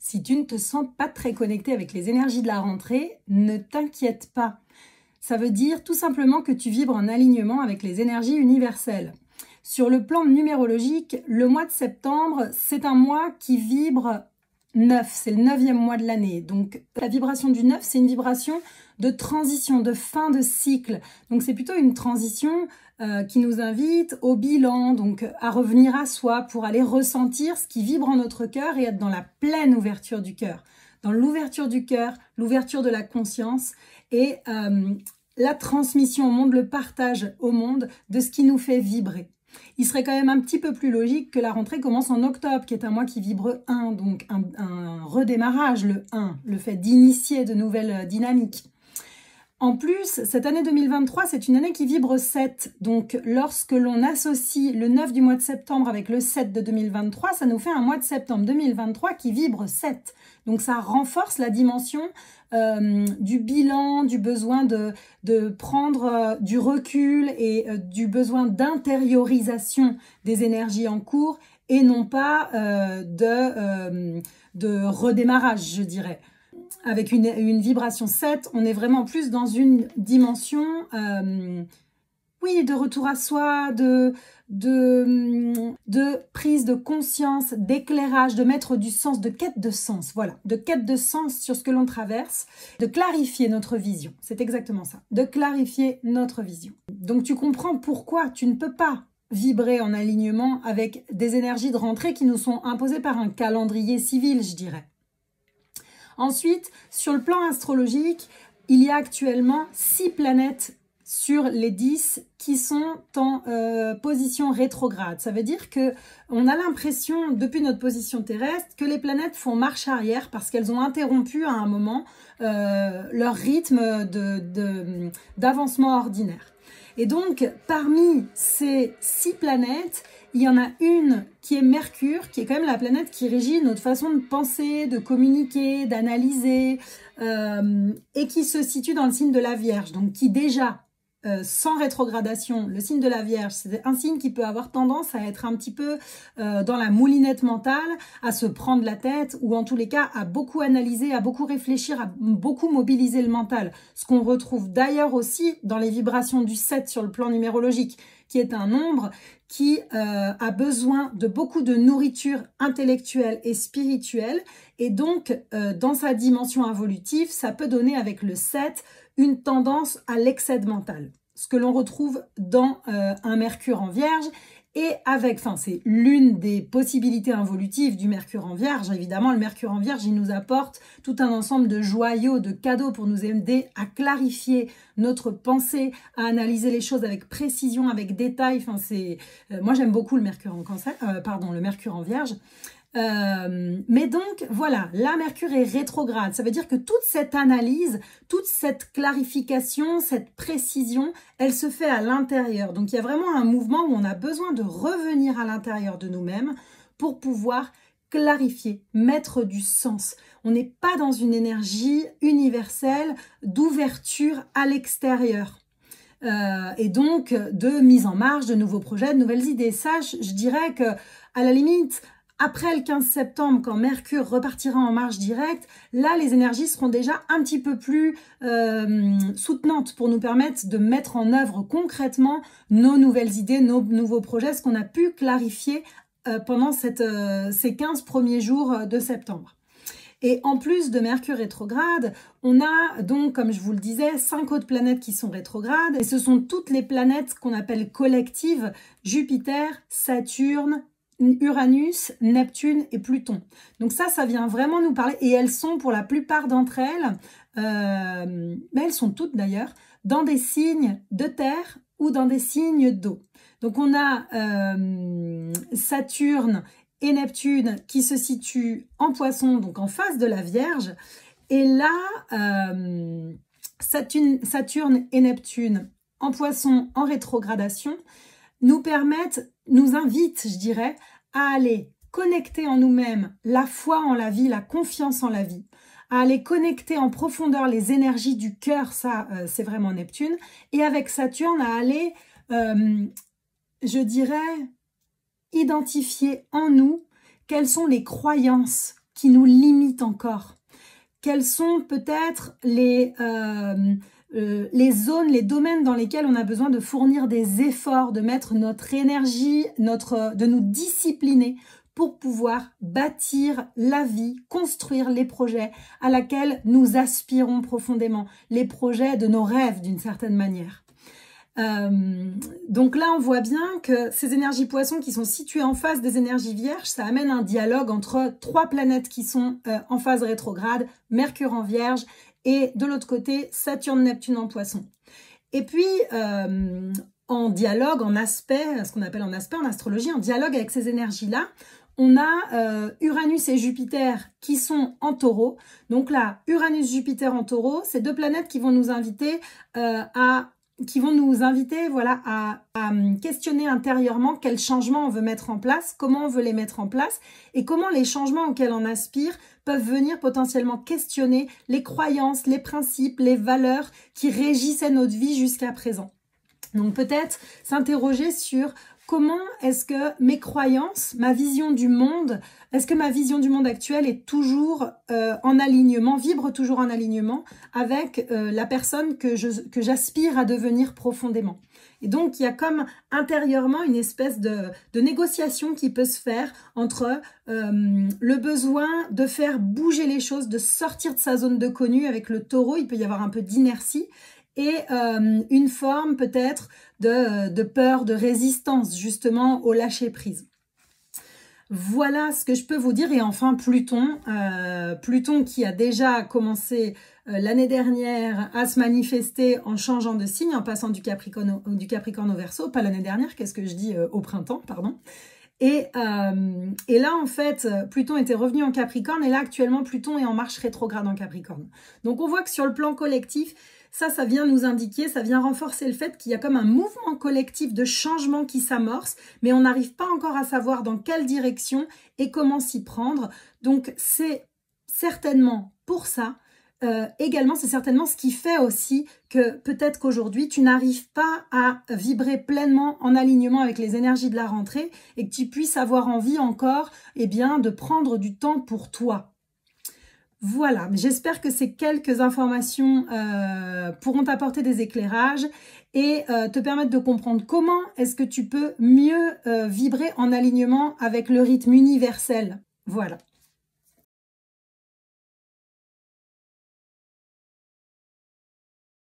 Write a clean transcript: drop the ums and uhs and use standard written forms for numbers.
Si tu ne te sens pas très connecté avec les énergies de la rentrée, ne t'inquiète pas. Ça veut dire tout simplement que tu vibres en alignement avec les énergies universelles. Sur le plan numérologique, le mois de septembre, c'est un mois qui vibre 9, c'est le 9e mois de l'année. Donc la vibration du 9, c'est une vibration de transition, de fin de cycle. Donc c'est plutôt une transition qui nous invite au bilan, donc à revenir à soi pour aller ressentir ce qui vibre en notre cœur et être dans la pleine ouverture du cœur. Dans l'ouverture du cœur, l'ouverture de la conscience et la transmission au monde, le partage au monde de ce qui nous fait vibrer. Il serait quand même un petit peu plus logique que la rentrée commence en octobre, qui est un mois qui vibre 1, donc un redémarrage, le 1, le fait d'initier de nouvelles dynamiques. En plus, cette année 2023, c'est une année qui vibre 7. Donc, lorsque l'on associe le 9 du mois de septembre avec le 7 de 2023, ça nous fait un mois de septembre 2023 qui vibre 7. Donc, ça renforce la dimension du bilan, du besoin de prendre du recul et du besoin d'intériorisation des énergies en cours et non pas de redémarrage, je dirais. Avec une vibration 7, on est vraiment plus dans une dimension, oui, de retour à soi, de prise de conscience, d'éclairage, de mettre du sens, de quête de sens, voilà, de quête de sens sur ce que l'on traverse, de clarifier notre vision, c'est exactement ça, de clarifier notre vision. Donc tu comprends pourquoi tu ne peux pas vibrer en alignement avec des énergies de rentrée qui nous sont imposées par un calendrier civil, je dirais. Ensuite, sur le plan astrologique, il y a actuellement 6 planètes sur les 10 qui sont en position rétrograde. Ça veut dire qu'on a l'impression, depuis notre position terrestre, que les planètes font marche arrière parce qu'elles ont interrompu à un moment leur rythme d'avancement ordinaire. Et donc, parmi ces 6 planètes, il y en a une qui est Mercure, qui est quand même la planète qui régit notre façon de penser, de communiquer, d'analyser, et qui se situe dans le signe de la Vierge. Donc, qui déjà, sans rétrogradation, le signe de la Vierge, c'est un signe qui peut avoir tendance à être un petit peu dans la moulinette mentale, à se prendre la tête, ou en tous les cas, à beaucoup analyser, à beaucoup réfléchir, à beaucoup mobiliser le mental. Ce qu'on retrouve d'ailleurs aussi dans les vibrations du 7 sur le plan numérologique, qui est un nombre qui a besoin de beaucoup de nourriture intellectuelle et spirituelle. Et donc, dans sa dimension involutive, ça peut donner avec le 7 une tendance à l'excès mental. Ce que l'on retrouve dans un Mercure en Vierge. Et avec, enfin, c'est l'une des possibilités involutives du Mercure en Vierge. Évidemment, le Mercure en Vierge, il nous apporte tout un ensemble de joyaux, de cadeaux pour nous aider à clarifier notre pensée, à analyser les choses avec précision, avec détail. Enfin, moi, j'aime beaucoup le Mercure en Cancer, le Mercure en Vierge. Mais donc, voilà, là, Mercure est rétrograde. Ça veut dire que toute cette analyse, toute cette clarification, cette précision, elle se fait à l'intérieur. Donc, il y a vraiment un mouvement où on a besoin de revenir à l'intérieur de nous-mêmes pour pouvoir clarifier, mettre du sens. On n'est pas dans une énergie universelle d'ouverture à l'extérieur. Et donc, de mise en marche, de nouveaux projets, de nouvelles idées. Ça, je dirais que, à la limite, après le 15 septembre, quand Mercure repartira en marche directe, là, les énergies seront déjà un petit peu plus soutenantes pour nous permettre de mettre en œuvre concrètement nos nouvelles idées, nos nouveaux projets, ce qu'on a pu clarifier pendant ces 15 premiers jours de septembre. Et en plus de Mercure rétrograde, on a donc, comme je vous le disais, 5 autres planètes qui sont rétrogrades. Et ce sont toutes les planètes qu'on appelle collectives, Jupiter, Saturne, Uranus, Neptune et Pluton. Donc ça vient vraiment nous parler, et elles sont pour la plupart d'entre elles, mais elles sont toutes d'ailleurs, dans des signes de terre ou dans des signes d'eau. Donc on a Saturne et Neptune qui se situent en Poisson, donc en face de la Vierge, et là, Saturne et Neptune en Poisson en rétrogradation nous invitent, je dirais, à aller connecter en nous-mêmes la foi en la vie, la confiance en la vie, à aller connecter en profondeur les énergies du cœur, ça c'est vraiment Neptune, et avec Saturne à aller, je dirais, identifier en nous quelles sont les croyances qui nous limitent encore? Quels sont peut-être les zones, les domaines dans lesquels on a besoin de fournir des efforts, de mettre notre énergie, de nous discipliner pour pouvoir bâtir la vie, construire les projets à laquelle nous aspirons profondément, les projets de nos rêves d'une certaine manière. Donc là, on voit bien que ces énergies poissons qui sont situées en face des énergies vierges, ça amène un dialogue entre 3 planètes qui sont en phase rétrograde, Mercure en vierge, et de l'autre côté, Saturne, Neptune en poisson. Et puis, en dialogue, en aspect, ce qu'on appelle en aspect en astrologie, en dialogue avec ces énergies-là, on a Uranus et Jupiter qui sont en taureau. Donc là, Uranus-Jupiter en taureau, c'est 2 planètes qui vont nous inviter à questionner intérieurement quels changements on veut mettre en place, comment on veut les mettre en place et comment les changements auxquels on aspire peuvent venir potentiellement questionner les croyances, les principes, les valeurs qui régissaient notre vie jusqu'à présent. Donc peut-être s'interroger sur comment est-ce que mes croyances, ma vision du monde, est-ce que ma vision du monde actuelle est toujours en alignement, vibre toujours en alignement avec la personne que j'aspire à devenir profondément. Et donc, il y a comme intérieurement une espèce de négociation qui peut se faire entre le besoin de faire bouger les choses, de sortir de sa zone de connu. Avec le taureau, il peut y avoir un peu d'inertie et une forme peut-être de peur, de résistance justement au lâcher-prise. Voilà ce que je peux vous dire. Et enfin, Pluton, Pluton qui a déjà commencé l'année dernière à se manifester en changeant de signe, en passant du Capricorne au Verseau, pas l'année dernière, qu'est-ce que je dis, au printemps, pardon. Et là, en fait, Pluton était revenu en Capricorne et là, actuellement, Pluton est en marche rétrograde en Capricorne. Donc, on voit que sur le plan collectif, ça vient nous indiquer, ça vient renforcer le fait qu'il y a comme un mouvement collectif de changement qui s'amorce, mais on n'arrive pas encore à savoir dans quelle direction et comment s'y prendre. Donc, c'est certainement pour ça. Également, c'est certainement ce qui fait aussi que peut-être qu'aujourd'hui, tu n'arrives pas à vibrer pleinement en alignement avec les énergies de la rentrée et que tu puisses avoir envie encore de prendre du temps pour toi. Voilà, j'espère que ces quelques informations pourront t'apporter des éclairages et te permettre de comprendre comment est-ce que tu peux mieux vibrer en alignement avec le rythme universel. Voilà.